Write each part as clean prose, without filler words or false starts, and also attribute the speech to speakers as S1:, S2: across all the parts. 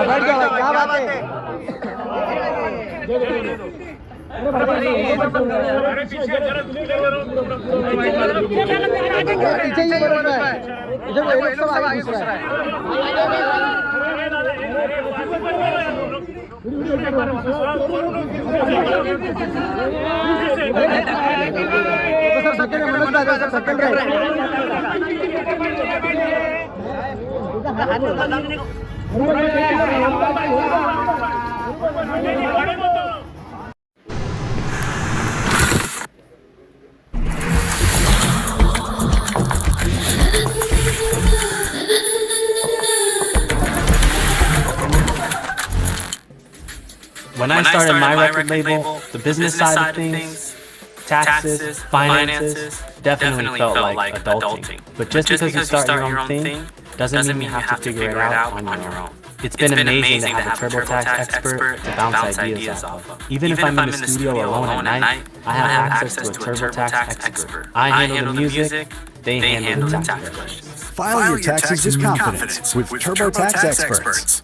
S1: बैठ जाओ, क्या बात है? पीछे ही बढ़ रहा है, इधर वो लोग सब आगे घुस रहा है। तो सब धक्के में मनोज भाई सब धक्के रहे।
S2: When I started my record label, the business side of things, taxes, finances, definitely felt like adulting. But just because you start your own thing, doesn't mean you have to figure it out on your own. It's been amazing to have a TurboTax expert to bounce ideas off of. Even if I'm in the studio alone at night, I have access to a TurboTax expert. I handle the music, they handle the tax questions.
S3: File your taxes with confidence with TurboTax experts.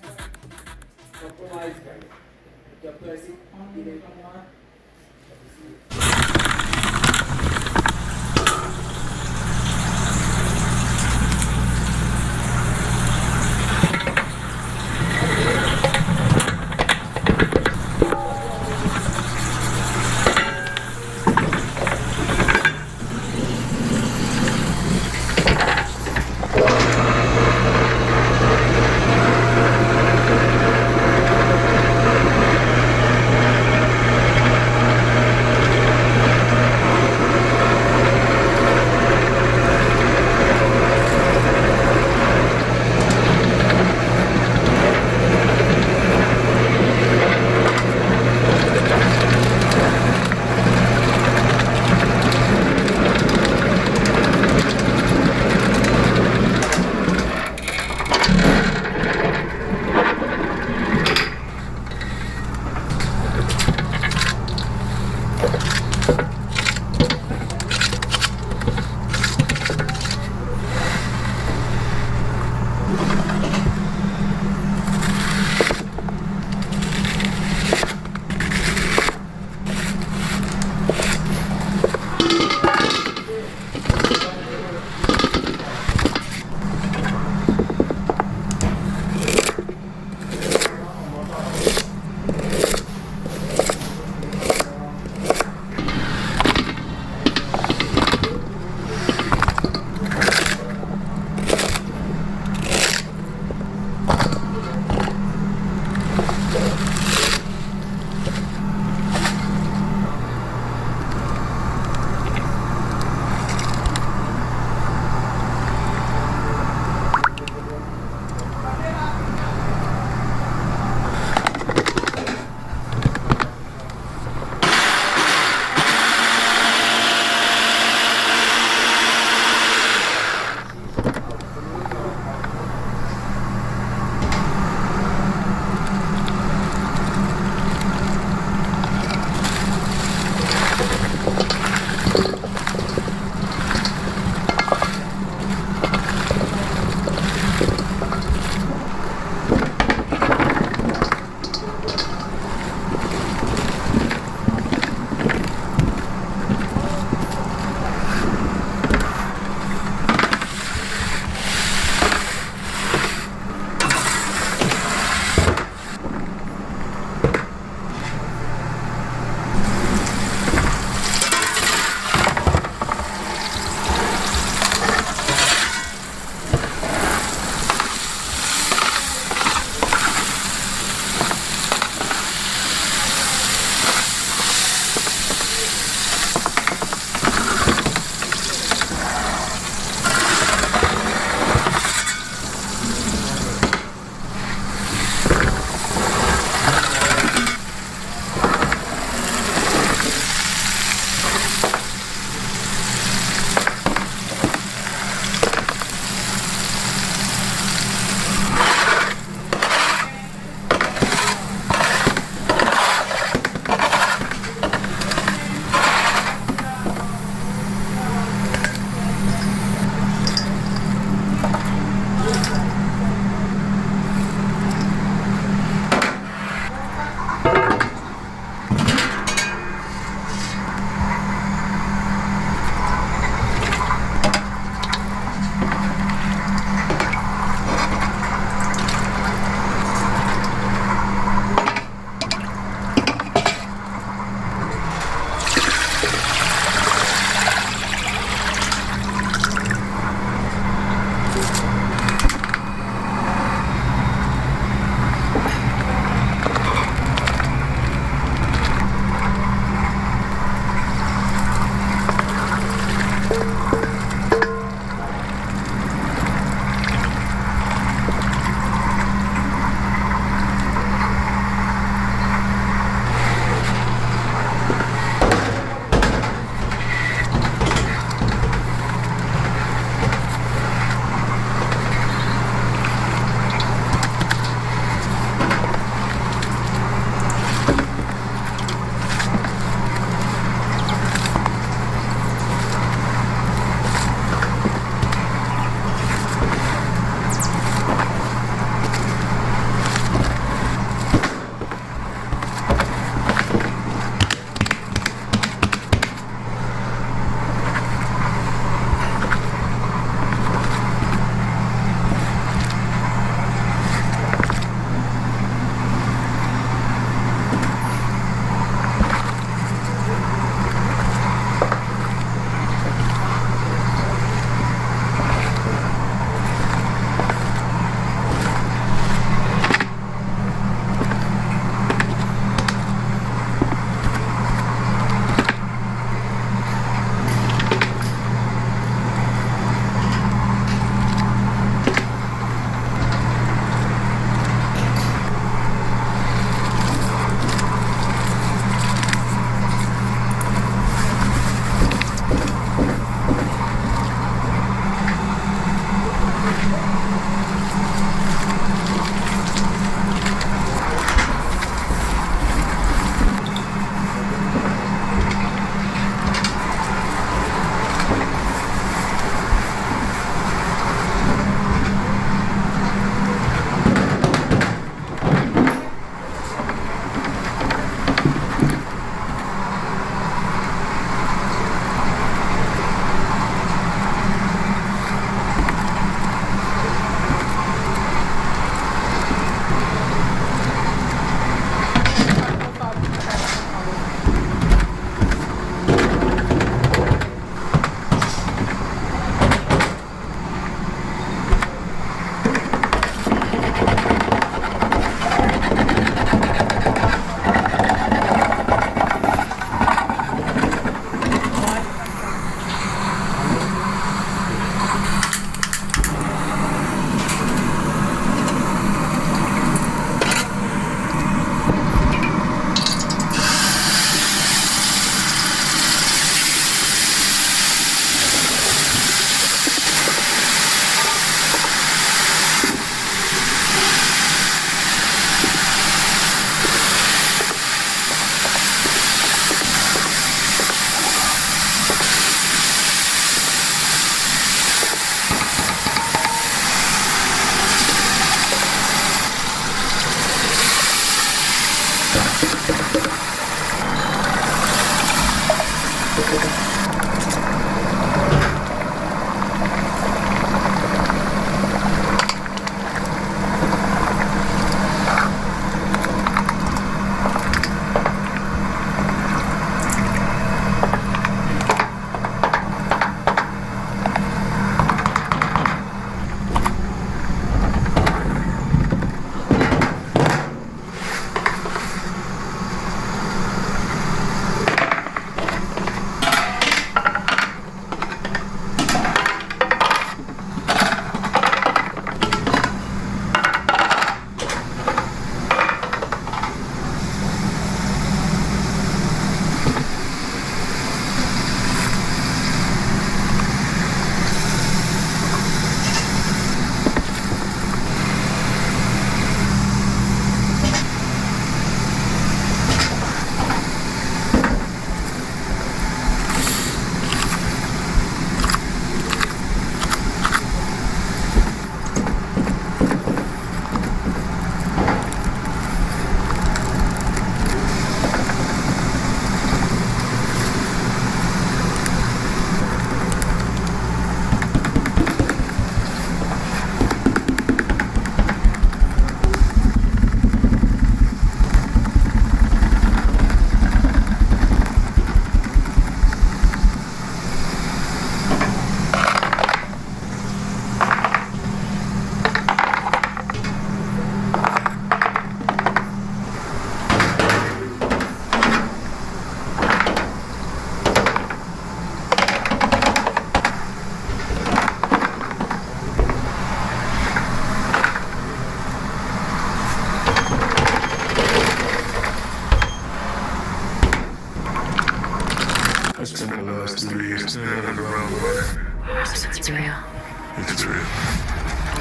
S4: It's true.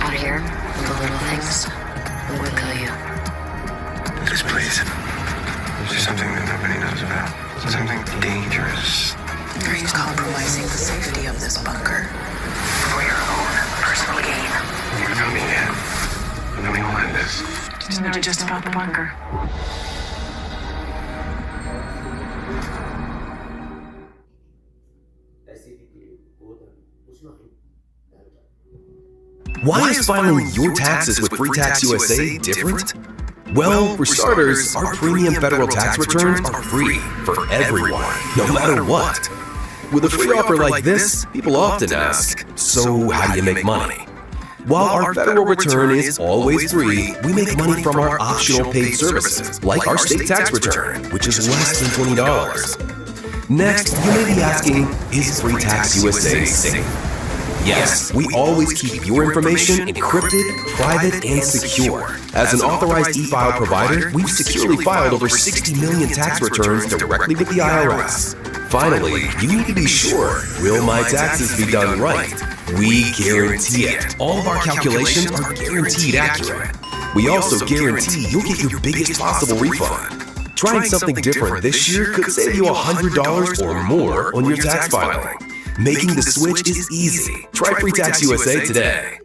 S5: Out here, the little things will kill you.
S4: Just please. There's something that nobody knows about. Something dangerous.
S5: Are you compromising the safety of this bunker for your own personal gain?
S4: You know me yet. Let me all end this.
S5: It's never just about the bunker.
S3: Why is filing your taxes with Free Tax USA different? Well, for starters, our premium federal tax returns are free for everyone, no matter what. With a free offer like this, people often ask, so how do you make money? While our federal return is always free, we make money from our optional paid services, like our state tax return, which is less than $20. Next, you may be asking, is Free Tax USA safe? Yes, we always keep your information encrypted, private, and secure. As an authorized e-file provider, we've securely filed over 60 million tax returns directly with the IRS. Finally, you need to be sure, will my taxes be done right? We guarantee it. All of our calculations are guaranteed accurate. We also guarantee you'll get your biggest possible refund. Trying something different this year could save you $100 or more on your tax filing. Making the switch is easy. Try Free Tax USA today.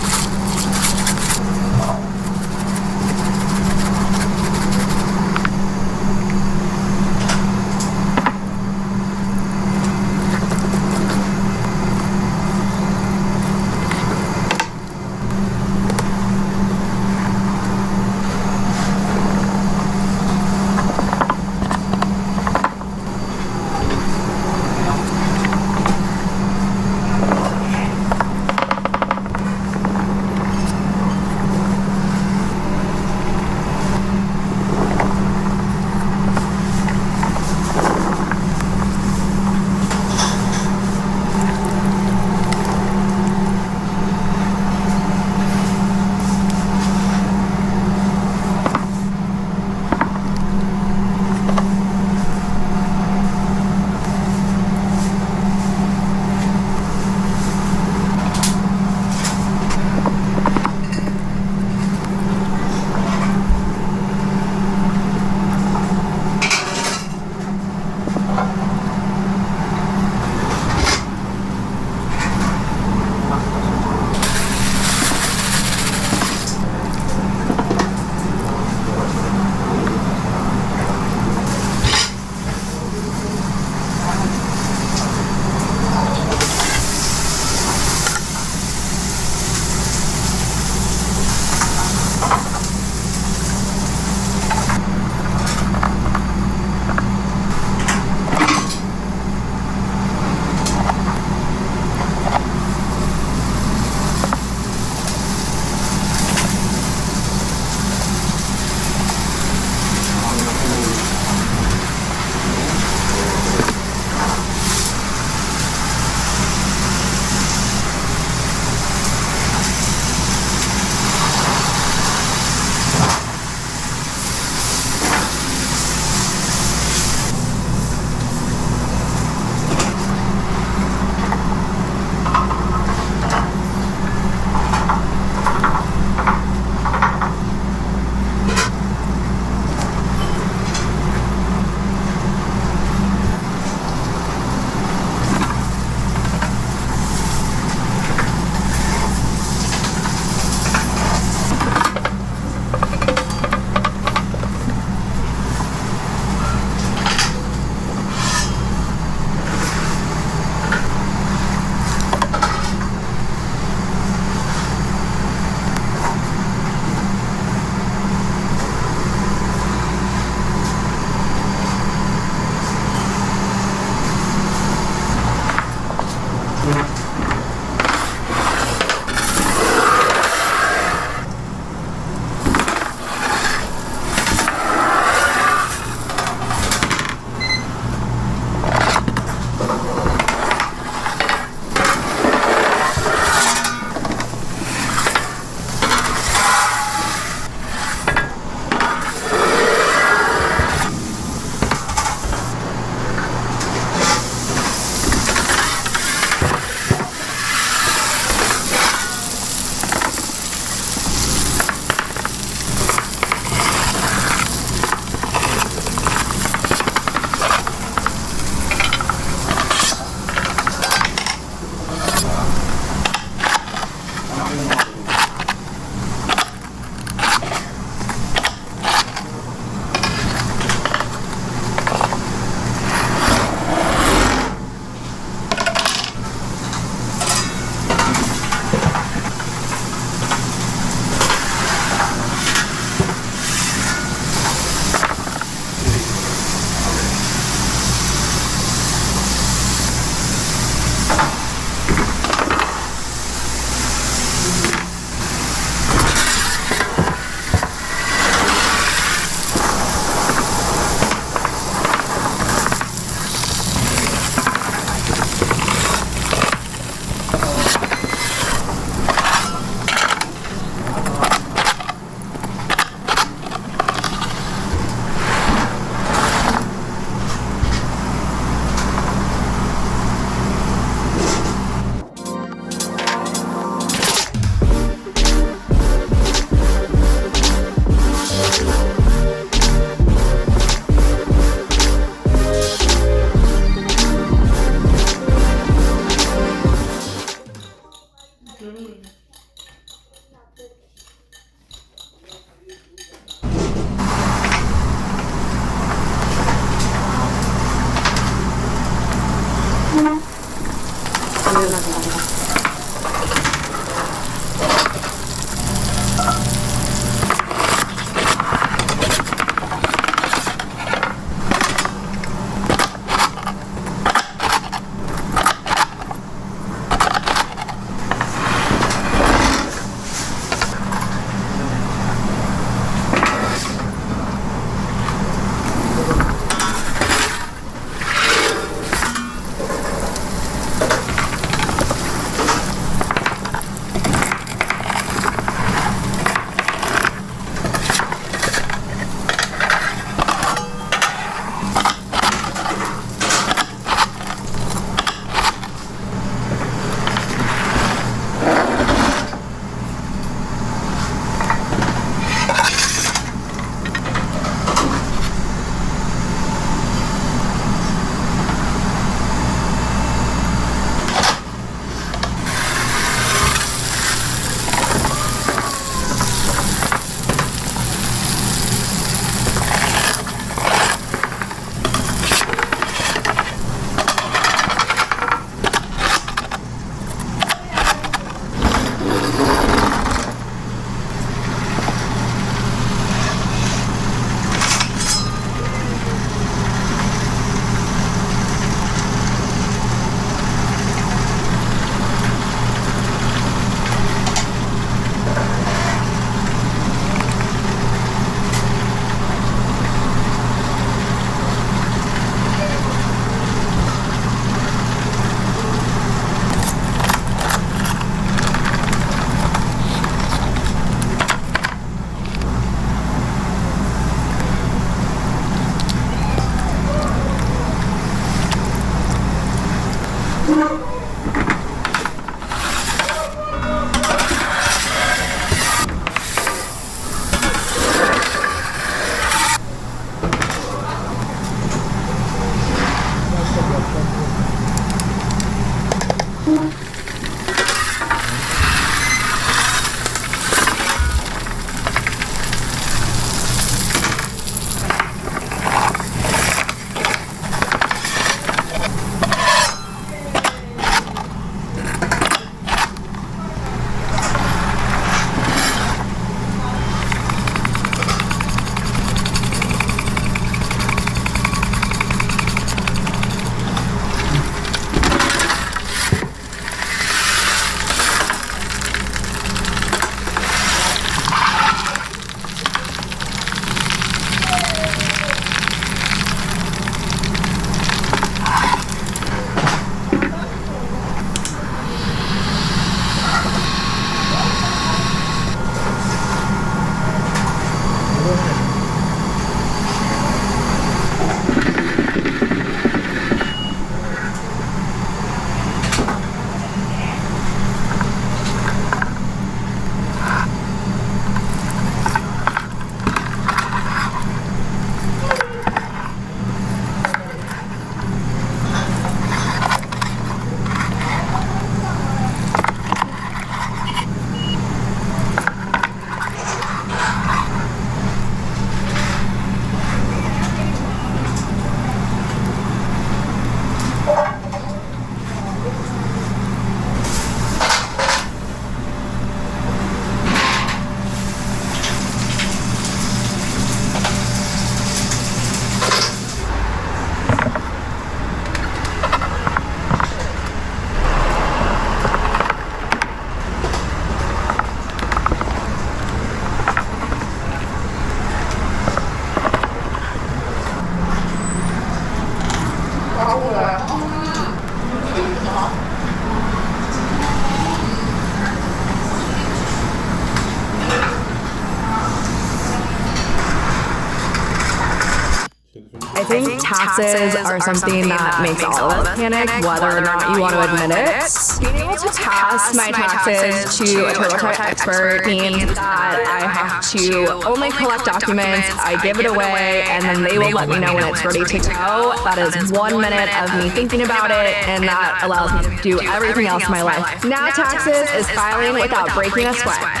S6: I think taxes are something that makes all of us panic, whether or not you want to admit it. Being able to pass my taxes to a TurboTax expert means that I have to only collect documents, I give it away, and then they will let me know when it's ready to go. That is 1 minute of me thinking about it, and that allows me to do everything else in my life. Now taxes is filing without breaking a sweat.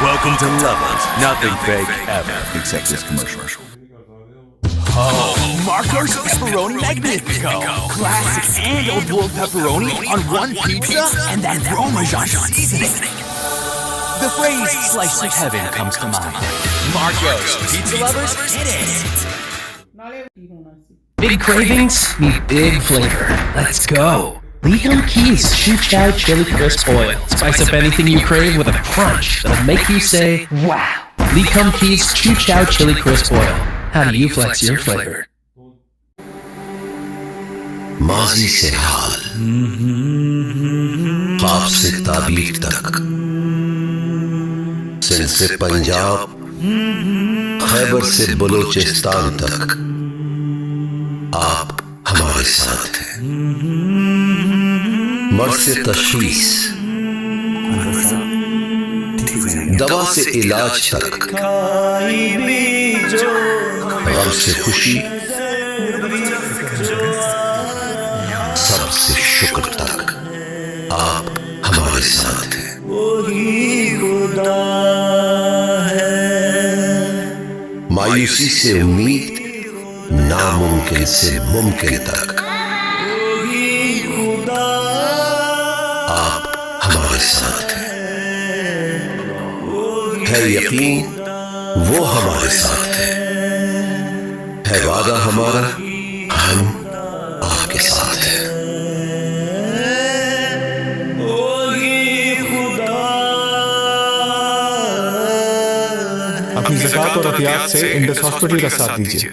S3: Welcome to Lovers.
S7: Nothing fake ever.
S3: Except this commercial.
S7: Oh, Marco's Pepperoni Magnifico. Classic and old world pepperoni on one pizza and that Parmesan seasoning. The phrase slice of heaven comes to mind. Marco's Pizza Lovers, get it.
S8: Big cravings need big flavor. Let's go. Lecom Keys Chew Chow Chili Crisp Oil. Spice up anything you crave with a crunch that'll make you say, wow. Lecom Keys Chew Chow Chili Crisp Oil. How do you flex your flavor?
S3: माजी से हाल, ख्वाब से ताबीर तक, सिंध से पंजाब, खैबर से बलूचिस्तान तक, आप हमारे साथ हैं। मर्ज से तशखीस, दवा से इलाज तक, गम से खुशी, सबसे शुक्र तक, आप हमारे साथ हैं। मायूसी से उम्मीद, नामुमकिन से मुमकिन तक, आप हमारे साथ हैं। है यकीन, वो हमारे साथ है वादा हमारा, हम आपके साथ हैं।
S9: अपनी ज़कात और अतियात से इंडस हॉस्पिटल का साथ दीजिए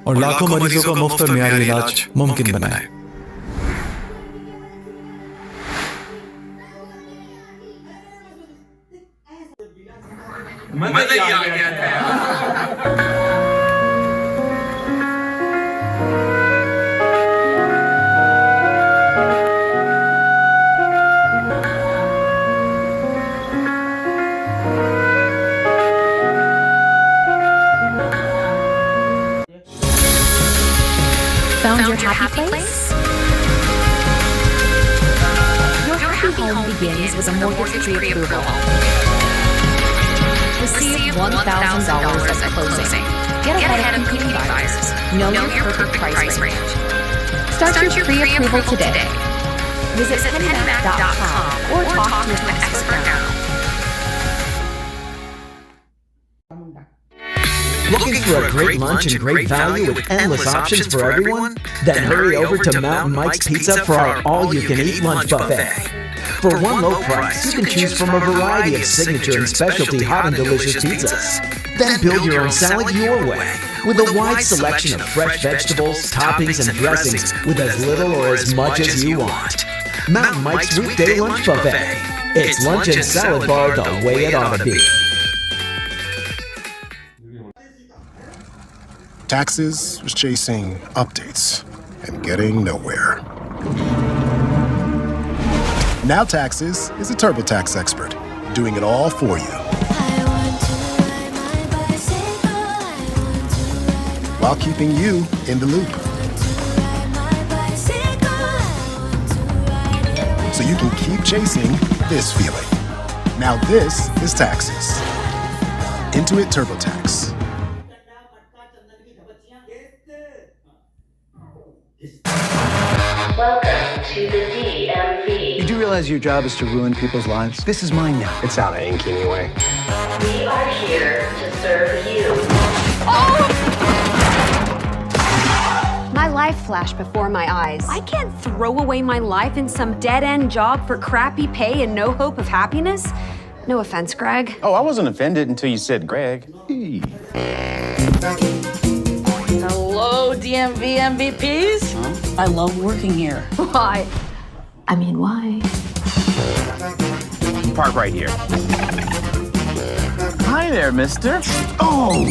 S9: और लाखों मरीजों का मुफ्त और मियारी इलाज मुमकिन बनाएं।
S4: मजा ही आ गया था।
S10: Found your happy place? Your happy home begins with a mortgage pre-approval. Receive $1,000 at closing. Get ahead of competing buyers. Know your perfect price range. Start your pre-approval today. Visit pennyback.com or talk to an expert now.
S11: Looking for a great lunch and great value with endless options for everyone? Then hurry over to Mountain Mike's Pizza for our all-you-can-eat lunch buffet. For one low price, you can choose from a variety of signature and specialty hot and delicious pizzas. Then build your own salad your way, with a wide selection of fresh vegetables, toppings, and dressings with as little or as much as you want. Mountain Mike's Weekday Lunch Buffet. It's lunch and salad bar the way it ought to be.
S12: Taxes was chasing updates and getting nowhere. Now Taxes is a TurboTax expert, doing it all for you. While keeping you in the loop. So you can keep chasing this feeling. Now this is Taxes. Intuit TurboTax.
S13: Welcome to the DMV.
S14: You do
S13: realize your job is to ruin people's lives? This is mine now. It's out of ink anyway.
S14: We are here to serve you.
S15: My life flashed before my eyes. I can't throw away my life in some dead-end job for crappy pay and no hope of happiness. No offense, Greg.
S16: Oh, I wasn't offended until you said Greg.
S17: Hello, DMV MVPs. Huh? I love working here.
S15: Why? I mean, why?
S16: Park right here. Hi there, mister. Oh!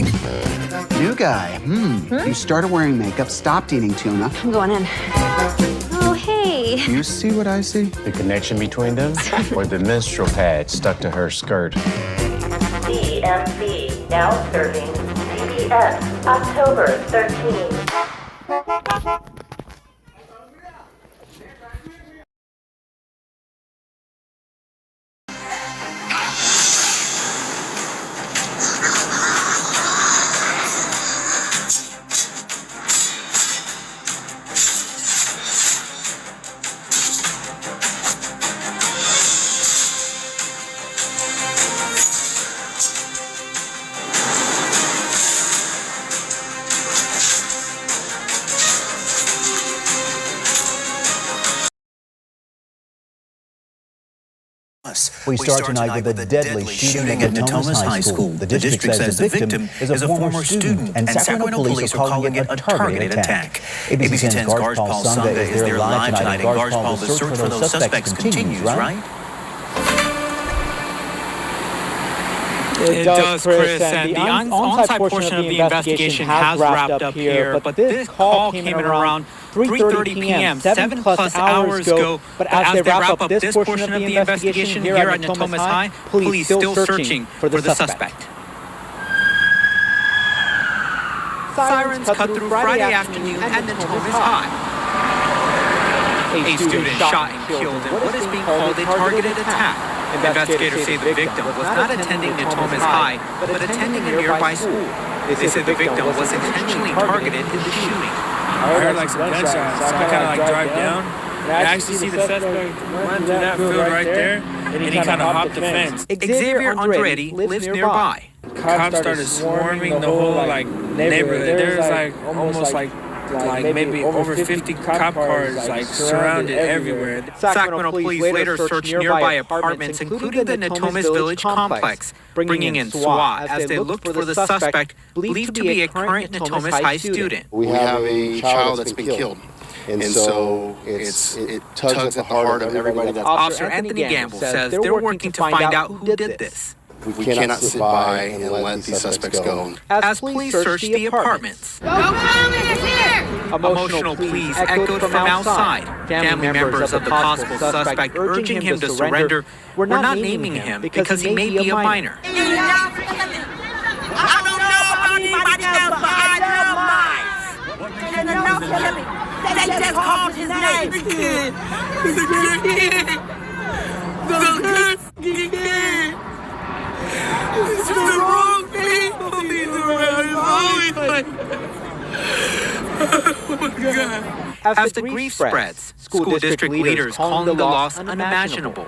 S18: New guy. You started wearing makeup, stopped eating tuna.
S15: I'm going in. Oh, hey.
S16: You see what I see? The connection between them? Or the menstrual pad stuck to her skirt?
S14: DMV, now serving CBS, October 13th.
S19: We start tonight with a deadly shooting at Natomas High School. The district says the victim is a former student, and Sacramento police are calling it a targeted attack. ABC 10's Garge Paul Sunga is there live tonight. And Garge Paul, the search for those suspects continues, right?
S20: It does, Chris, and the on-site portion of the investigation has wrapped up here, but this call came in around 3:30 p.m., 7+ hours ago. But as they wrap up this portion of the investigation here at Natomas High, police still searching for the suspect. Sirens cut through Friday afternoon at Natomas High. A student shot and killed in what is being called a targeted attack. Investigators say the victim was not attending Natomas High, but attending a nearby school. They said the victim was intentionally targeted in the shooting.
S21: I heard like some gunshots, so I kind of like drive down. And I actually see the suspect run to that field right there, and he kind of hopped the fence.
S20: Xavier Andretti lives nearby.
S21: Cops started swarming the whole like neighborhood. There's like almost like maybe over 50 cop cars like surrounded everywhere.
S20: Sacramento police later searched nearby apartments, including the Natomas Village complex, bringing in SWAT as they looked for the suspect believed to be a current Natomas High student.
S22: We have a child that's been killed. And so it tugs at the heart of everybody.
S20: Officer Anthony Gamble says they're working to find out who did this.
S22: We cannot sit by and let these suspects go.
S20: As police searched the apartments, emotional pleas echoed from outside. Family members of the possible suspect urging him to surrender. We're not naming him because he may be a minor.
S23: I don't know about anybody else, but I love mine. And enough of me. They just called his name. The kid. The kid. This is the wrong people. These are always like. Oh my God.
S20: As the grief spreads, school district leaders calling the loss unimaginable.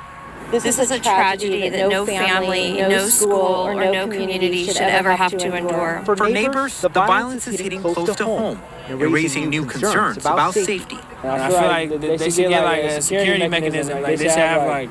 S24: This is a tragedy that no family, no school, or no community should ever have to endure.
S20: For neighbors, the violence is hitting close to home and raising new concerns about safety.
S21: I feel like they should get like a security mechanism. Like they should have like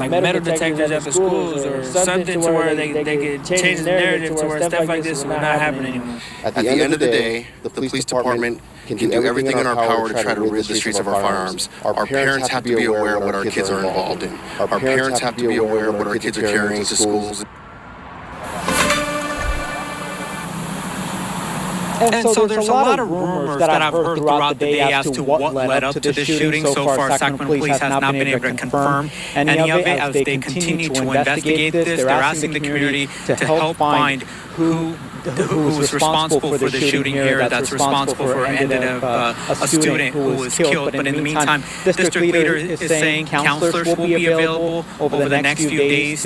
S21: metal detectors at the schools or something to where they could change the narrative to where stuff like this will not happen anymore.
S22: At the end of the day, the police department can do everything in our power to try to rid the streets of our firearms. Our parents have to be aware of what our kids are involved in. Our parents have to be aware of what our kids are carrying to schools.
S20: And so there's a lot of rumors that I've heard throughout the day as to what led up to the shooting. So far, Sacramento police has not been able to confirm any of it. As they continue to investigate this, they're asking the community to help find who was responsible for the shooting here, that's responsible for ended up a student who was killed. But in the meantime, district leader is saying counselors will be available over the next few days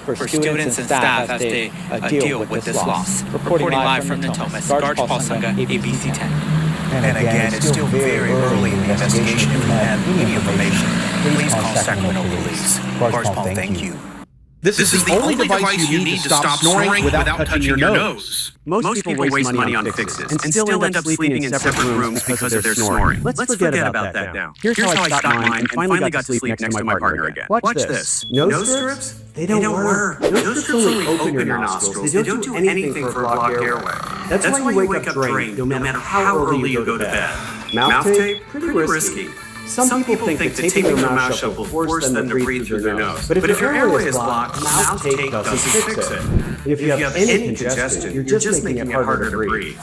S20: for students and staff as they deal with this loss. Reporting live from Natomas, Garge Paul Sunga, ABC 10.
S19: And again, it's still very early in the investigation. If you have any information, please call Sacramento Police. Correspondent, thank you.
S1: This is the only device you need to stop snoring without touching your nose.
S2: Most people waste money on fixes and still end up sleeping in separate rooms because of their snoring. Let's forget about that now. Here's how I stopped mine and finally got to sleep next to my partner again. Watch this. Nose strips? They don't work. Nose strips only open your nostrils. They don't do anything for a blocked airway. That's why you wake up drained no matter how early you go to bed. Mouth tape? Pretty risky. Some people think that taping their mouth shut will force them to breathe through their nose. But if your airway is blocked, mouth tape doesn't fix it. And if you have any congestion, you're just making it harder to breathe.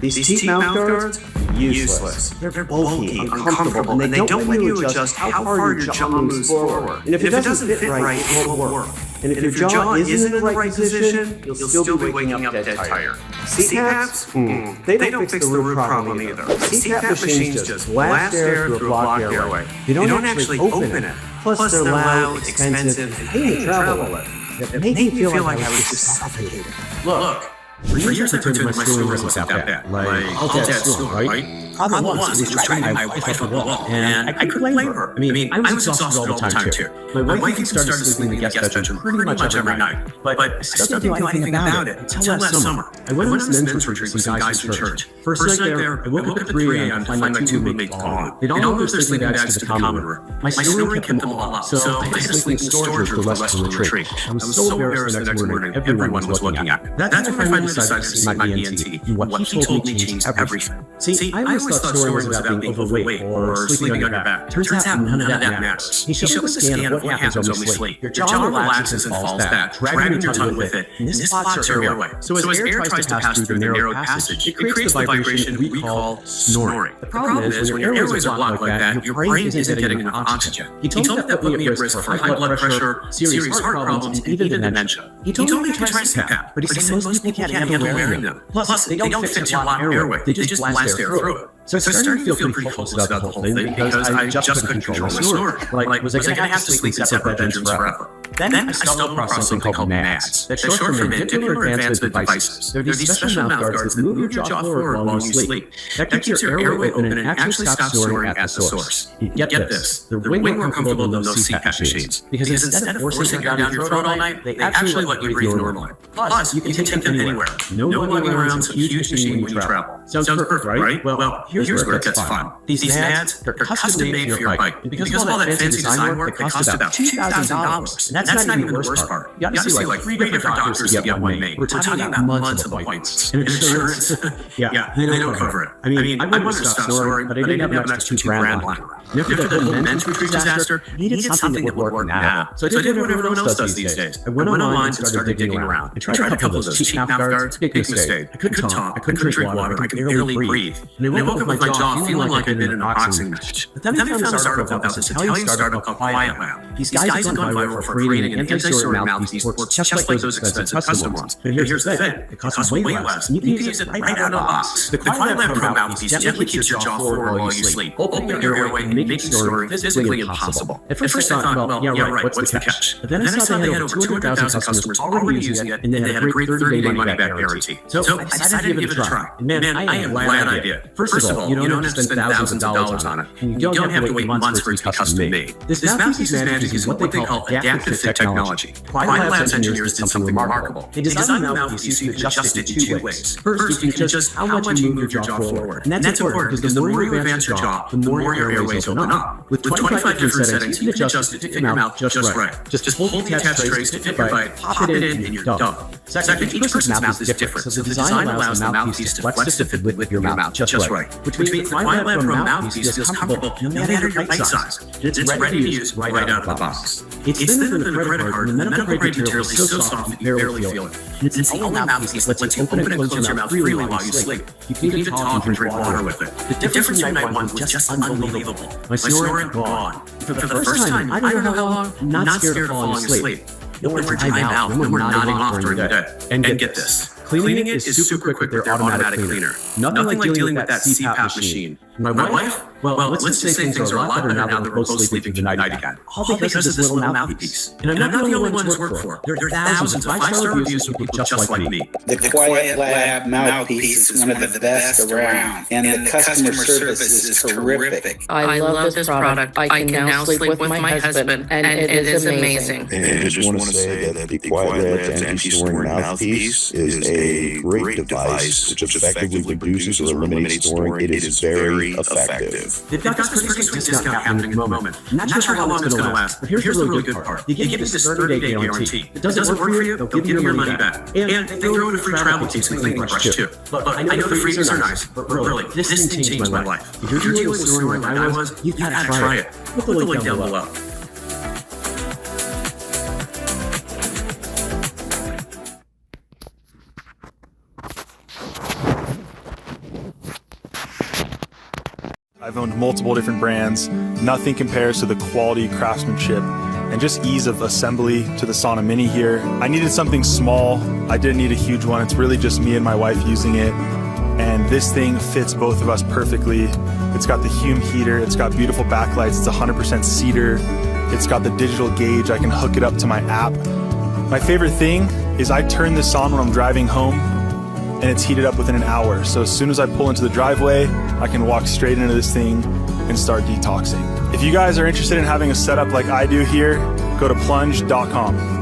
S2: These teeth mouth guards? Useless. They're bulky, uncomfortable, and they don't let you adjust how far your jaw moves forward. And if it doesn't fit right, it won't work. And if your jaw isn't in the right position, you'll still be waking up dead tired. CPAPs? They don't fix the root problem either. CPAP machines just blast air through a blocked airway. They don't actually open it. Plus, they're loud, expensive, and pain to travel with. It made me feel like I was just suffocating. Look. For years I told you my schooling wasn't that bad. Like, all dead school, right? Problem was, it was driving my wife up the wall, and I couldn't blame her. I mean, I was exhausted all the time, too. My wife even started sleeping in the guest bedroom pretty much every night, but I still didn't do anything about it until last summer. I went on this men's retreat with some guys from church. First night there, I woke up at 3 a.m. to find my two roommates gone. They'd all moved their sleeping bags to the common room. My snoring kept them all up, so I had to sleep in the storage room for the rest of the retreat. I was so embarrassed the next morning, everyone was looking at me. That's when I finally decided to see my ENT, and what he told me changed everything. See, I always thought snoring was about being overweight or sleeping on your back. Turns out none of that matters. He showed me a scan of what happens when we sleep. Your jaw relaxes and falls back, dragging your tongue with it, and this blocks your airway. So as air tries to pass through the narrow passage, it creates the vibration we call snoring. The problem is, when your airways are blocked like that, your brain isn't getting enough oxygen. He told me that put me at risk for high blood pressure, serious heart problems, and even dementia. He told me to try CPAP, but he said most people can't handle wearing them. Plus, they don't fit your airway. They just blast air through it. So I started to feel pretty hopeless about the whole thing because I just couldn't control my snoring. Like, was I going to have to sleep in separate bedrooms forever? Then I stumbled across something called MADs. That's short for Mandibular Advancement Devices. They're these special mouth guards that move your jaw forward while you sleep. That keeps your airway open and actually stops snoring at the source. Get this, they're way more comfortable than those CPAP machines. Because instead of forcing it down your throat all night, they actually let you breathe normally. Plus, you can take them anywhere. No lugging around some huge machine when you travel. Sounds perfect, right? Well, here's where it gets fun. These MADs, they're custom made for your bike. And because of all that fancy design work, they cost about $2,000. And that's not even the worst part. You got to see like 3 different doctors to get one made. We're talking about months of appointments. And insurance, yeah, they don't cover it. I mean, I wanted to stop snoring, but I didn't have an extra $2,000 lying around. And after the whole men's retreat disaster, I needed something that would work now. So I did what everyone else does these days. I went online and started digging around. I tried a couple of those cheap mouth guards. Big mistake. I couldn't talk. I couldn't drink water. I could barely breathe. And I woke up with my jaw feeling like I'd been in a boxing match. But then I found this article about this Italian startup called Quiet Lab. These guys have gone viral for creating an anti-snoring mouthpiece that works just like those expensive custom ones. But here's the thing. It costs way less. And you can use it right out of the box. The Quiet Lab Pro mouthpiece gently keeps your jaw forward while you sleep, opening your airway and making snoring physically impossible. At first I thought, well, yeah, right, what's the catch? But then I saw they had over 200,000 customers already using it, and they had a great 30-day money-back guarantee. So I decided to give it a try. And man, I had a glad idea. First of all, you don't have to spend thousands of dollars on it, and you don't have to wait months for it to be custom made. This mouthpiece is magic is what they call adaptive fit technology. Quiet Lab's engineers did something remarkable. They designed the mouthpiece so you can adjust it in two ways. First, you can adjust how much you move your jaw forward. And that's important because the more you advance your jaw, the more your airways open up. With 25 different settings, you can adjust it to fit your mouth just right. Just hold the attached trays to fit your bite, pop it in, and you're done. Second, each person's mouth is different, so the design allows the mouthpiece to flex to fit with your mouth just right. Which means the Quiet Lab Pro mouthpiece feels comfortable no matter your bite size. It's ready to use right out of the box. It's thinner than a credit card, and the medical grade material is so soft you barely feel it. It's the only mouthpiece that lets you open and close your mouth freely while you sleep. You can even talk and drink water with it. The difference from night one was just unbelievable. My snoring gone. For the first time, I don't know how long, I'm not scared of falling asleep. No more time out, no more nodding off during the day. And get this. Cleaning it is super quick with their automatic cleaner. Nothing like dealing with that CPAP machine. My wife, Well, let's just say things are a lot better now that we're both sleeping through the night again. All because of this little mouthpiece. And I'm not the only one it's worked for. There are thousands of 5-star reviews from people just like me.
S5: The Quiet Lab mouthpiece is one of the best around, and the customer service is terrific.
S17: I love this product. I can now sleep with my husband, and it is amazing.
S6: And I just want to say that the Quiet Lab's anti-snoring mouthpiece is a great device which effectively reduces or eliminates snoring. It is very effective.
S2: They've got this Christmas discount happening at the moment. I'm not sure how long it's going to last, but here's the really good part. They give you this 30-day guarantee. If it doesn't work for you, they'll give you your money back. And they throw in a free travel piece and cleaning brush too. But I know the freebies are nice, but really, this thing changed my life. If you're dealing with snoring like I was, you've got to try it. Look the link down below.
S9: I've owned multiple different brands. Nothing compares to the quality, craftsmanship, and just ease of assembly to the Sauna Mini here. I needed something small. I didn't need a huge one. It's really just me and my wife using it. And this thing fits both of us perfectly. It's got the Hume heater. It's got beautiful backlights. It's 100% cedar. It's got the digital gauge. I can hook it up to my app. My favorite thing is I turn this on when I'm driving home, and it's heated up within an hour. So as soon as I pull into the driveway, I can walk straight into this thing and start detoxing. If you guys are interested in having a setup like I do here, go to plunge.com.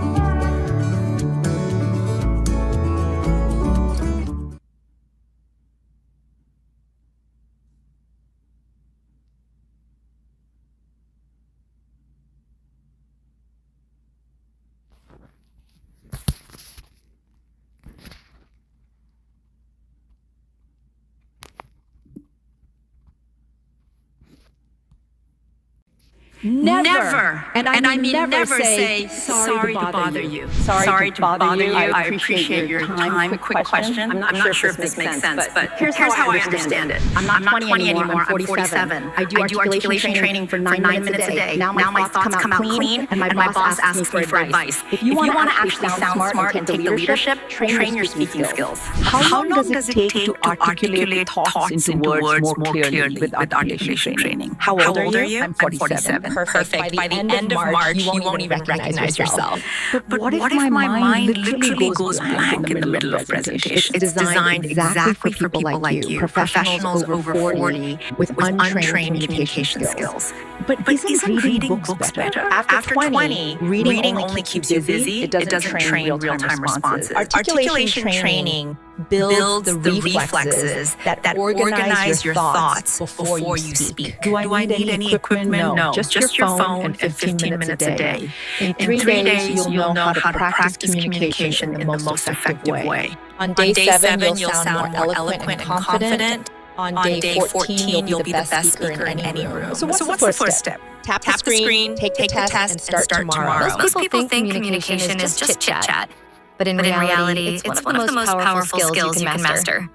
S7: Never. And I mean never say, sorry to bother you. Sorry to bother you. I appreciate your time. Quick question. I'm not sure if this makes sense, but here's how I understand it. I'm not 20 anymore. I'm 47. I do articulation training for 9 minutes a day. Now my thoughts come out clean, and my boss asks me for advice. If you want to actually sound smart and take the leadership, train your speaking skills. How long does it take to articulate thoughts into words more clearly with articulation training? How old are you? I'm 47. Perfect. By the end of March, you won't even recognize yourself. But what if my mind literally goes blank in the middle of presentation? It's designed exactly for people like you, professionals over 40 with untrained communication skills. But isn't reading books better? After 20, reading only keeps you busy. It doesn't train real-time responses. Articulation training builds the reflexes that organize your thoughts before you speak. Do I need any equipment? No, just your phone and 15 minutes a day. In 3 days, you'll know how to practice communication in the most effective way.
S24: On day 7, you'll sound more eloquent and confident. On day 14, you'll be the best speaker in any room.
S7: So what's the first step?
S24: Tap the screen, take the test, and start tomorrow.
S7: Most people think communication is just chit-chat.
S24: But in reality, it's one of the most powerful skills you can master.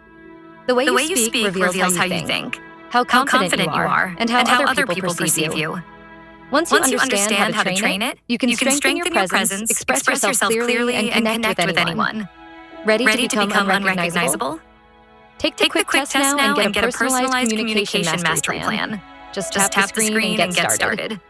S24: The way you speak reveals how you think, how confident you are, and how other people perceive you. Once you understand how to train it, you can strengthen your presence, express yourself clearly, and connect with anyone. Ready to become unrecognizable? Take the quick test now and get a personalized communication mastery plan. Just tap the screen and get started.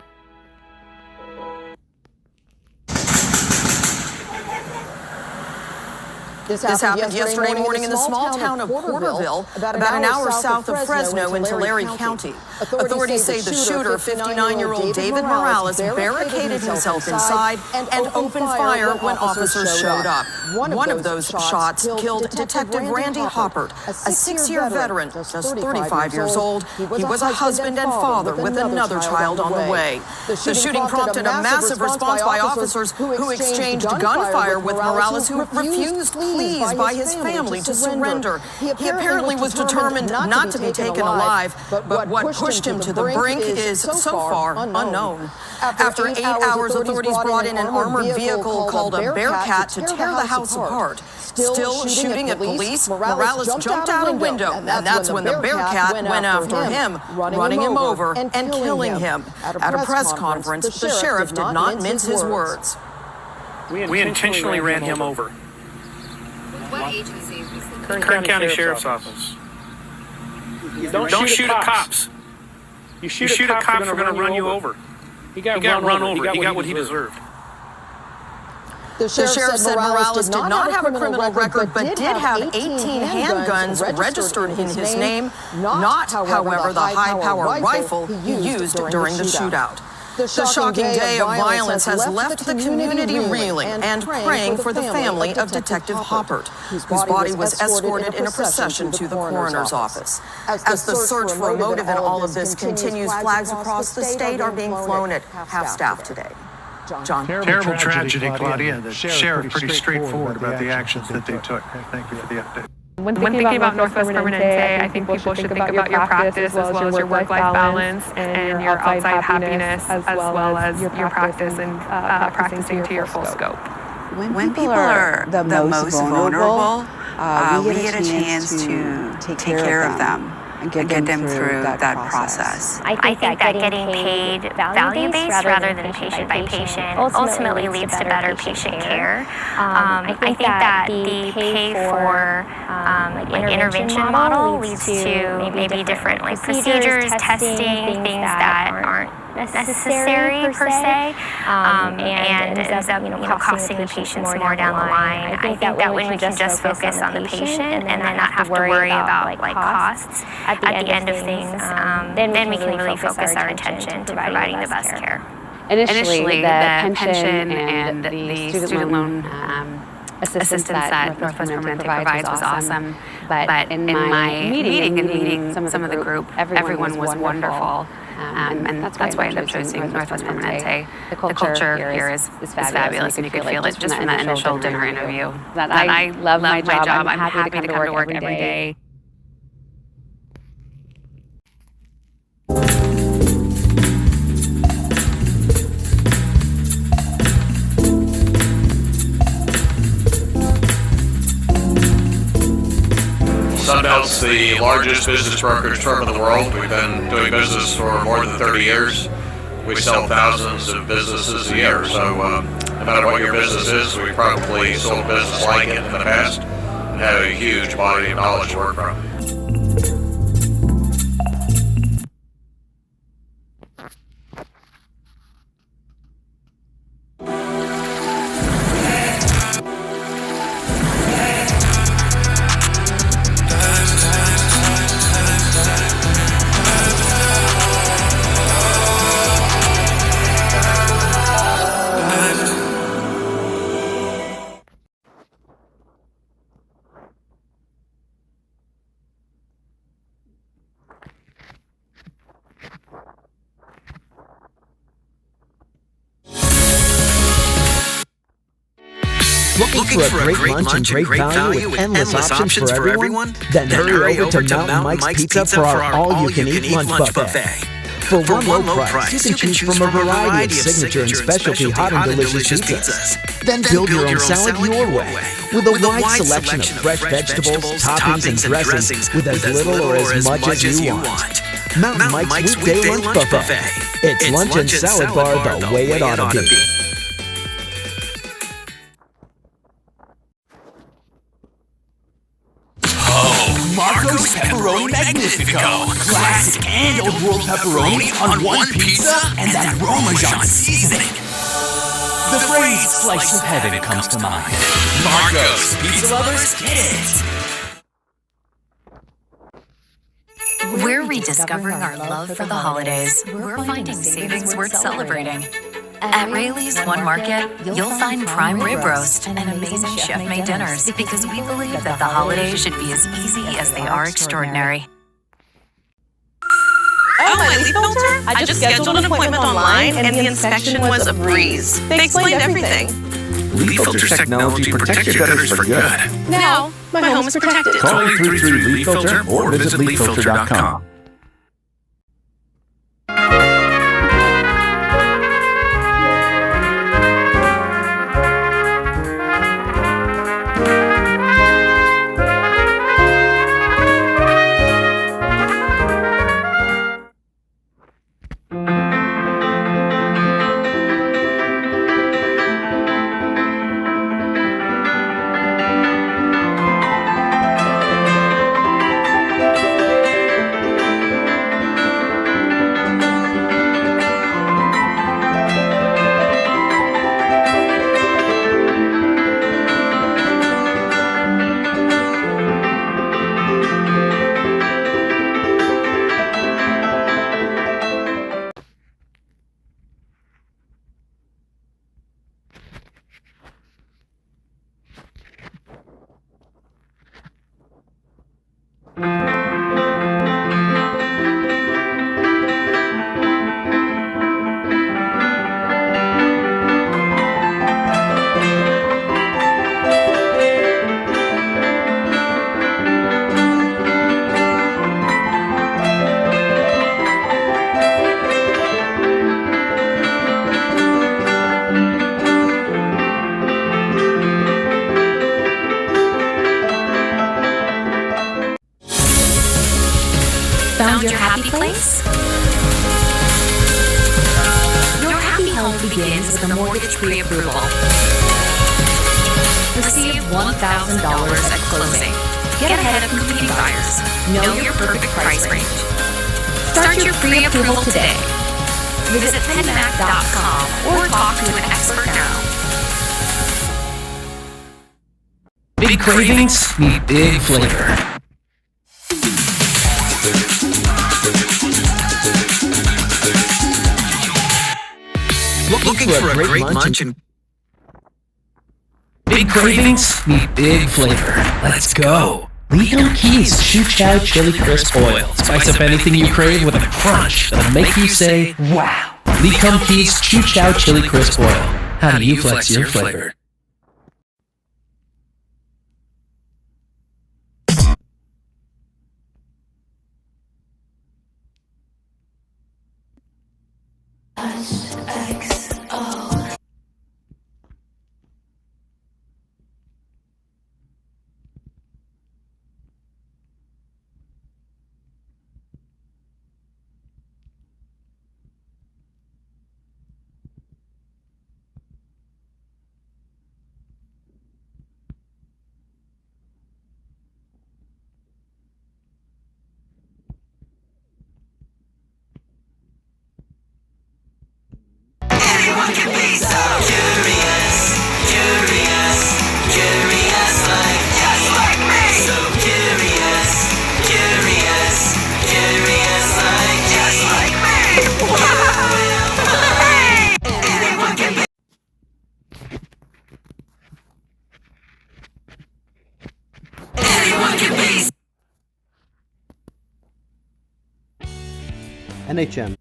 S8: This happened yesterday morning in the small town of Porterville, about an hour south of Fresno in Tulare County. Authorities say the shooter, 59-year-old David Morales, barricaded himself inside and opened fire when officers showed up. One of those shots killed Detective Randy Hoppert, a 6-year veteran, just 35 years old. He was a husband and father with another child on the way. The shooting prompted a massive response by officers who exchanged gunfire with Morales, who refused pleas by his family to surrender. He apparently was determined not to be taken alive, but what pushed him to the brink is so far unknown. After 8 hours, authorities brought in an armored vehicle called a Bearcat to tear the house apart. Still shooting at police, Morales jumped out a window, and that's when the Bearcat went after him, running him over and killing him. At a press conference, the sheriff did not mince his words.
S21: We intentionally ran him over.
S24: What agency?
S21: Kern County Sheriff's Office. Don't shoot at cops. You shoot a cop, we're going to run you over. He got run over. He got what he deserved.
S8: The sheriff said Morales did not have a criminal record, but did have 18 handguns registered in his name, not, however, the high-powered rifle he used during the shootout. The shocking day of violence has left the community reeling and praying for the family of Detective Hoppert, whose body was escorted in a procession to the coroner's office. As the search for a motive in all of this continues, flags across the state are being flown at half-staff today. John.
S3: Terrible tragedy, Claudia. The sheriff pretty straightforward about the actions that they took. Thank you for the update.
S4: When thinking about Northwest Permanente, I think people should think about your practice as well as your work-life balance and your outside happiness as well as your practice and practicing to your full scope.
S10: When people are the most vulnerable, we get a chance to take care of them and get them through that process.
S24: I think that getting paid value-based rather than patient by patient ultimately leads to better patient care. I think that the pay for intervention model leads to maybe different procedures, testing, things that aren't necessary per se, and ends up costing the patients more down the line. I think that when we can just focus on the patient and then not have to worry about costs at the end of things, then we can really focus our attention to providing the best care.
S15: Initially, the pension and the student loan assistance that Northwest Permanente provides was awesome. But in my meeting some of the group, everyone was wonderful. And that's why I ended up choosing Northwest Permanente. The culture here is fabulous, and you can feel it just from that initial dinner interview. That I love my job. I'm happy to come to work every day.
S11: Sunbelt's the largest business brokerage firm in the world. We've been doing business for more than 30 years. We sell thousands of businesses a year. So no matter what your business is, we probably sold a business like it in the past and have a huge body of knowledge to work from.
S25: Looking for a great lunch and great value with endless options for everyone? Then hurry over to Mountain Mike's Pizza for our all-you-can-eat lunch buffet. For one low price, you can choose from a variety of signature and specialty hot and delicious pizzas. Then build your own salad your way, with a wide selection of fresh vegetables, toppings, and dressings with as little or as much as you want. Mountain Mike's Weekday Lunch Buffet. It's lunch and salad bar the way it ought to be.
S1: Marco's Pepperoni Magnifico. Classic and old world pepperoni on one pizza and that Parmesan seasoning. The phrase slice of heaven comes to mind. Marco's Pizza Lovers, get it.
S24: We're rediscovering our love for the holidays. We're finding savings worth celebrating. At Rayleigh's One Market, you'll find prime rib roast and amazing chef-made dinners because we believe that the holidays should be as easy as they are extraordinary.
S8: Oh, my leaf filter? I just scheduled an appointment online and the inspection was a breeze. They explained everything.
S1: Leaf Filter's technology protects your gutters for good.
S8: Now, my home is protected.
S1: Call 833 Leaf Filter or visit leaffilter.com.
S24: place? Your happy home begins with a mortgage pre-approval. Receive $1,000 at closing. Get ahead of competing buyers. Know your perfect price range. Start your pre-approval today. Visit pennymac.com or talk to an expert now.
S1: Big cravings meet big flavor. Looking for a great lunch and big cravings meet big flavor. Let's go. Lee Keys Choo Chow Chili Crisp Oil. Spice up anything you crave with a crunch that'll make you say, wow. Lee Keys Choo Chow Chili Crisp Oil. How do you flex your flavor? Anyone can be so curious, curious, curious like just like me. So curious, curious, curious like just like me. Anyone can be. Anyone can be.
S2: NHM.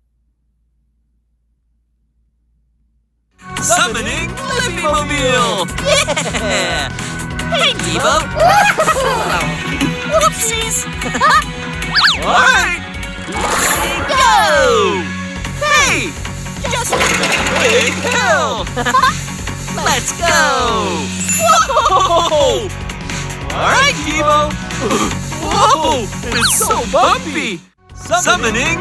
S1: Summoning Lippy-mobile! Yeah! Hey, Devo! Whoopsies! Alright! Go! Hey! Just a big hill! Let's go! Whoa! Alright, Devo! Whoa! It's so bumpy! Summoning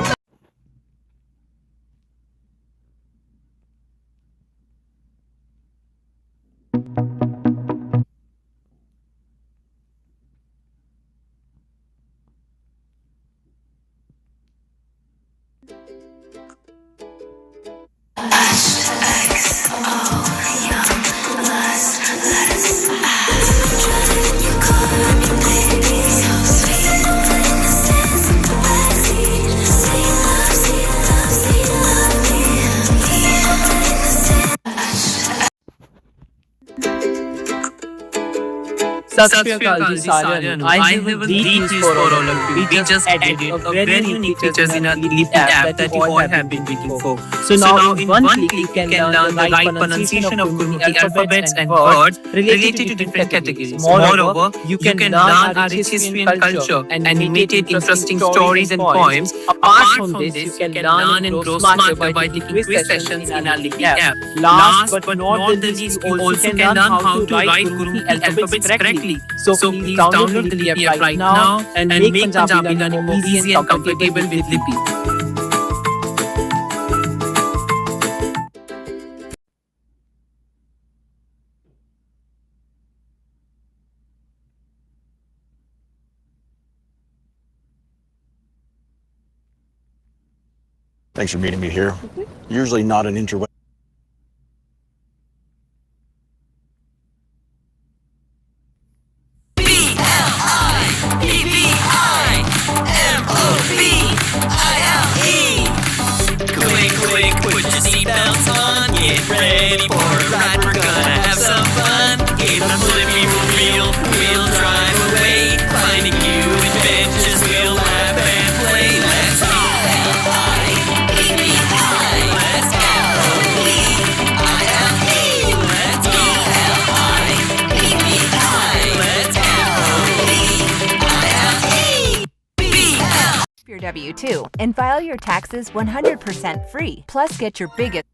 S12: Sat Shri Akal ji Saran. I have a deep news for all of you. We just added a very unique features in our Leap app that you all have been waiting for. So now in one click you can learn the right pronunciation of Gurmukhi alphabets and words related to different categories. Moreover, you can learn our rich history and culture and animated interesting stories and poems. Apart from this, you can learn and grow smarter by taking quiz sessions in our Leap app. Last but not the least, you also can learn how to write Gurmukhi alphabets correctly. So please download the Lippy app right now and make Punjabi learning more easy and comfortable with Lippy.
S13: Thanks for meeting me here. Usually not an interweb.
S1: Quick, put your seatbelts on. Get ready for a ride. We're gonna have some fun. Get on Flippy Wheel, we'll drive away. Finding new adventures, we'll laugh and play. Let's go. Let's go. Let's go.
S14: Your W-2 and file your taxes 100% free. Plus, get your biggest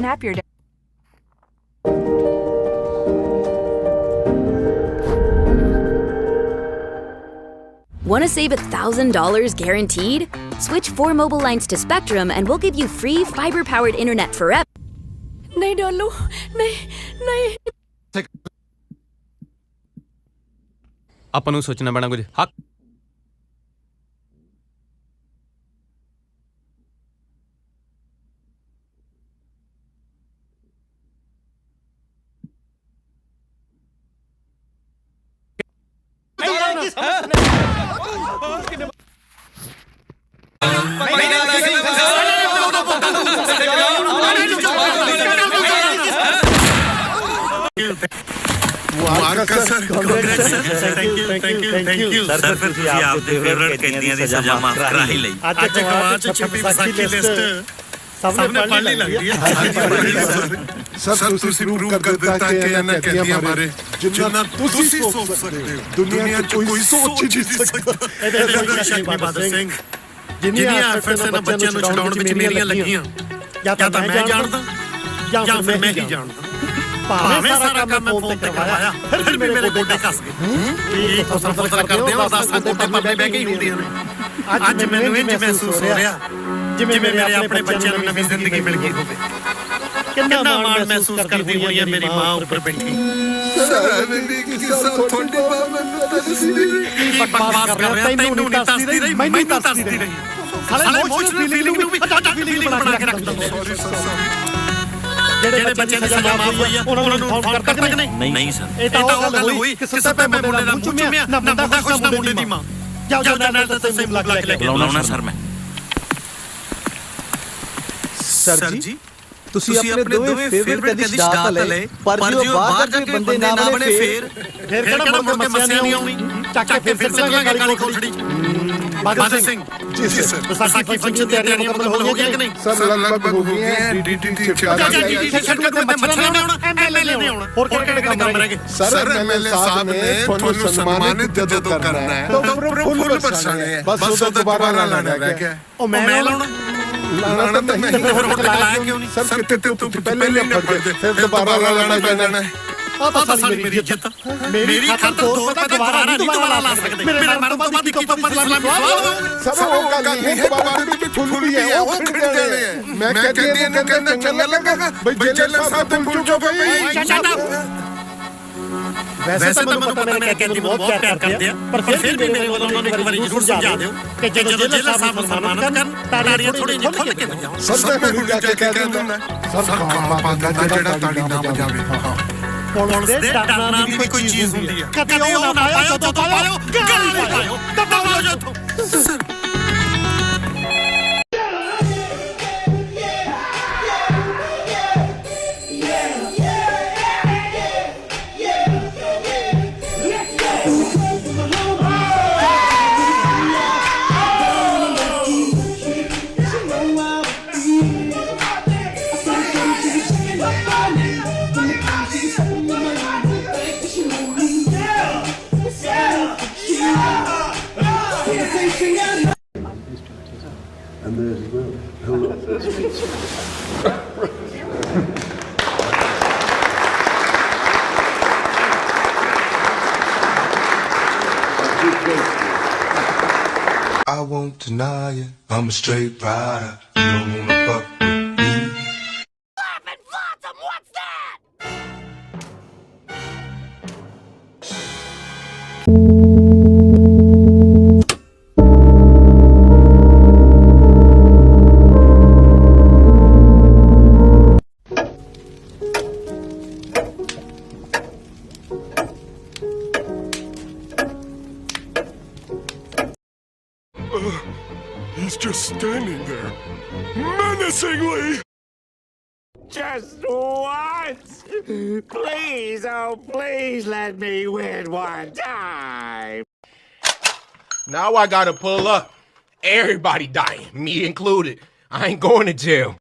S14: happier.
S16: Want to save $1,000 guaranteed? Switch 4 mobile lines to Spectrum and we'll give you free fiber-powered internet forever.
S18: नहीं डालो नहीं
S20: ਆਪਾਂ ਨੂੰ ਸੋਚਣਾ ਪੈਣਾ ਕੁਝ ਹੱਕ
S22: sir ਫਿਰ ਤੁਸੀਂ ਆਪਦੇ ਫੇਵਰਟ ਕੈਦੀਆਂ ਦੀ ਸਜ਼ਾ ਮਾਫ ਕਰਾ ਹੀ ਲਈ ਅੱਜ ਅਖਬਾਰ ਚ ਛਪੀ ਵਿਸਾਖੀ ਲਿਸਟ ਸਭ ਨੇ ਪੜ੍ਹ ਲਈ ਲੱਗਦੀ ਹੈ
S23: ਸਰ ਤੁਸੀਂ ਪ੍ਰੂਵ ਕਰ ਦਿੱਤਾ ਕਿ ਇਹਨਾਂ ਕੈਦੀਆਂ ਬਾਰੇ ਜਿੰਨਾ ਤੁਸੀਂ ਸੋਚ ਸਕਦੇ ਹੋ ਦੁਨੀਆ 'ਚ ਕੋਈ ਸੋਚ ਨਹੀਂ ਸਕਦਾ ਇਹਦੇ ਸ਼ਕਤੀ ਬਾਦਲ ਸਿੰਘ ਜਿੰਨੀਆਂ ਐਫਰਟਸ ਇਹਨਾਂ ਬੱਚਿਆਂ ਨੂੰ ਛਡਾਉਣ ਵਿੱਚ ਮੇਰੀਆਂ ਲੱਗੀਆਂ ਜਾਂ ਤਾਂ ਮੈਂ ਜਾਣਦਾ ਜਾਂ ਫਿਰ ਮੈਂ ਹੀ ਜਾਣਦਾ ਭਾਵੇਂ ਸਾਰਾ ਕੰਮ ਮੈਂ ਫੋਨ ਤੇ ਕਰਵਾਇਆ ਫਿਰ ਵੀ ਮੇਰੇ ਗੋਡੇ ਕੱਸ ਗਏ ਇਹ ਫਸਲ ਕਰਦੇ ਹੋ ਅਰਦਾਸਾਂ ਗੋਡੇ ਪਰਲੇ ਬਹਿ ਕੇ ਹੀ ਹੁੰਦੀਆਂ ਨੇ ਅੱਜ ਮੈਨੂੰ ਇੰਜ ਮਹਿਸੂਸ ਹੋ ਰਿਹਾ ਜਿਵੇਂ ਮੇਰੇ ਆਪਣੇ ਬੱਚਿਆਂ ਨੂੰ ਨਵੀਂ ਜ਼ਿੰਦਗੀ ਮਿਲ ਗਈ ਹੋਵੇ ਕਿੰਨਾ ਮਾਣ ਮਹਿਸੂਸ ਕਰਦੀ ਹੋਈ ਹੈ ਮੇਰੀ ਮਾਂ ਉੱਪਰ ਬੈਠੀ ਸਰ ਮੇਰੀ ਕਿਸੇ ਸਾਲ ਤੁਹਾਡੀ ਮਾਂ ਮੈਨੂੰ ਦੱਸਦੀ ਰਹੀ ਬਕਵਾਸ ਕਰ ਰਿਹਾ ਤੈਨੂੰ ਨਹੀਂ ਦੱਸਦੀ ਰਹੀ ਮੈਨੂੰ ਦੱਸਦੀ ਰਹੀ ਸਾਲੇ ਇਮੋਸ਼ਨਲ ਫੀਲਿੰਗ ਨੂੰ ਵੀ ਅੱਡ ਫੀਲਿੰਗ ਬਣਾ ਕੇ ਰੱਖਦਾ ਸੌਰੀ ਸਰ ਜਿਹੜੇ ਬੱਚੇ ਦੀ ਸਜ਼ਾ ਮਾਫ ਹੋਈ ਆ ਉਹਨਾਂ ਨੂੰ ਫੋਨ ਕਰ ਤੱਕ ਨਹੀਂ ਸਰ ਇਹ ਤਾਂ ਉਹ ਗੱਲ ਹੋਈ ਕਿ ਸੱਤੇ ਮੈਂ ਮੁੰਡੇ ਦਾ ਮੂੰਹ ਚੁੰਮਿਆ ਨਾ ਮੁੰਡਾ ਖੁਸ਼ ਨਾ ਮੁੰਡੇ ਦੀ ਮਾਂ ਜਾਓ ਨਾਲ ਤਾਂ ਸੇਮ ਲੱਗ ਲੈ ਕੇ ਬੁਲਾਉਣਾ ਸਰ ਮੈਂ
S26: ਸਰ ਜੀ ਤੁਸੀਂ ਆਪਣੇ ਦੋਵੇਂ ਫੇਵਰਟ ਕਦੀ ਸਟਾਰ ਲਏ ਪਰ ਜੋ ਬਾਹਰ ਜਾ ਕੇ ਬੰਦੇ ਨਾ ਬਣੇ ਫੇਰ
S23: ਕਿਹੜਾ ਮੁੜ ਕੇ ਮੱਸਿਆ ਨਹੀਂ ਆਉਣੀ ਚੱਕ ਕੇ ਫਿਰ ਚੱਲਾਂਗੇ ਕਾਲੀ ਕੋਠੜੀ ਬਾਦਲ ਸਿੰਘ ਜੀ ਸਰ ਵਿਸਾਖੀ ਫੰਕਸ਼ਨ ਦੀ ਤਿਆਰੀਆਂ ਮੁਕੰਮਲ ਹੋ ਗਈਆਂ ਕਿ ਨਹੀਂ ਸਰ ਲਗਭਗ ਹੋ ਗਈਆਂ ਡੀਡੀਟੀ ਛੱਡ ਕੇ ਮੱਛਰਾਂ ਨੇ ਆਉਣਾ ਐਮਐਲਏ ਨੇ ਆਉਣਾ ਹੋਰ ਕਿਹੜੇ ਕੰਮ ਰਹਿ ਗਏ ਸਰ ਐਮਐਲਏ ਸਾਹਿਬ ਨੇ ਤੁਹਾਨੂੰ ਸਨਮਾਨਿਤ ਜਦੋਂ ਕਰਨਾ ਹੈ ਤਾਂ ਫੁੱਲ ਬਰਸਾਣੇ ਬਸ ਉਹ ਦੁਬਾਰਾ ਲਾਣਾ ਰਹਿ ਗਿਆ ਉਹ ਮੈਂ ਲਾਉਣਾ ਲਾਣਾ ਤਾਂ ਨਹੀਂ ਫਿਰ ਹੁਣ ਤੱਕ ਲਾਇਆ ਕਿਉਂ ਨਹੀਂ ਸਰ ਕਿਤੇ ਤੂੰ ਪਹਿਲੇ ਹੀ ਫੜ ਗਏ ਫਿਰ ਦੁਬਾਰਾ ਲਾਣਾ ਪੈਣਾ ਹੈ ਆ ਤਾਂ ਸਾਡੀ ਮੇਰੀ ਇੱਜ਼ਤ ਮੇਰੀ ਖਾਤਰ 2 ਰੁਪਏ ਦੁਬਾਰਾ ਨਹੀਂ ਲਾ ਸਕਦੇ ਮੇਰੇ ਮਰਨ ਤੋਂ ਬਾਅਦ 21 ਤੋਂ 25 ਲੱਖ ਸਭ ਉਹ ਗੱਲ ਨਹੀਂ ਹੈ ਬਾਬਾ ਦੇ ਫੁੱਲ ਵੀ ਹੈ ਉਹ ਖਿੜ ਜਾਣੇ ਮੈਂ ਕਹਿੰਦੀ ਇਹਨੂੰ ਕਹਿੰਦਾ ਚੰਗਾ ਲੱਗਾ ਬਈ ਜੇਲਰ ਸਾਹਿਬ ਤੇ ਭੁੱਲ ਜੋ ਗਈ ਵੈਸੇ ਤਾਂ ਮੈਨੂੰ ਪਤਾ ਮੇਰੇ ਕਹਿੰਦੀ ਬਹੁਤ ਪਿਆਰ ਕਰਦੇ ਆ ਪਰ ਫਿਰ ਵੀ ਮੇਰੇ ਵੱਲੋਂ ਉਹਨਾਂ ਨੂੰ ਇੱਕ ਵਾਰੀ ਜ਼ਰੂਰ ਸਮਝਾ ਦਿਓ ਕਿ ਜਦੋਂ ਜੇਲਰ ਸਾਹਿਬ ਨੂੰ ਸਨਮਾਨਿਤ ਕਰਨ ਤਾੜੀਆਂ ਥੋੜੀ ਜਿਹੀ ਖੁੱਲ ਕੇ ਵਜਾਓ ਸਭ ਦੇ ਨੂੰ ਜਾ ਕੇ ਕਹਿ ਦਿੰਦਾ ਸਰ ਕੰਮ ਪਾਦਾ ਜਿਹੜਾ ਤਾੜੀ ਨਾ ਵਜਾਵੇ ਪੁਲਿਸ ਦੇ ਡਰਨਾ ਦੀ ਵੀ ਕੋਈ ਚੀਜ਼ ਹੁੰਦੀ ਹੈ ਕਦੇ ਉਹ ਨਾ ਪਾਇਓ ਜਦੋਂ ਪਾਇਓ ਗਾਲੀ ਪਾਇਓ ਦਬਾ ਲਓ ਜਦੋਂ
S27: I won't deny it, I'm a straight rider. You don't wanna fuck with me.
S1: Laughing Blossom, what's that?
S23: He's just standing there, menacingly!
S28: Just once! Please, oh please let me win one time!
S29: Now I gotta pull up. Everybody dying, me included. I ain't going to jail.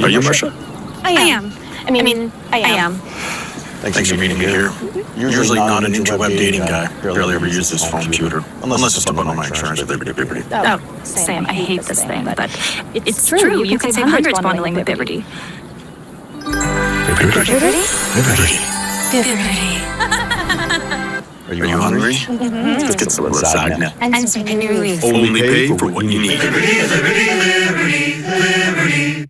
S13: Are you Marsha?
S18: I am. I mean, I am.
S13: Thanks for meeting me here. Usually not an interweb dating guy. Barely ever use this phone computer. Unless it's to bundle my insurance with Liberty.
S18: Oh, Sam, I hate this thing, but it's true. You can save hundreds bundling with Liberty.
S13: Liberty. Are you hungry? Let's get some lasagna.
S18: And some new
S13: Only pay for what you need.
S28: Liberty.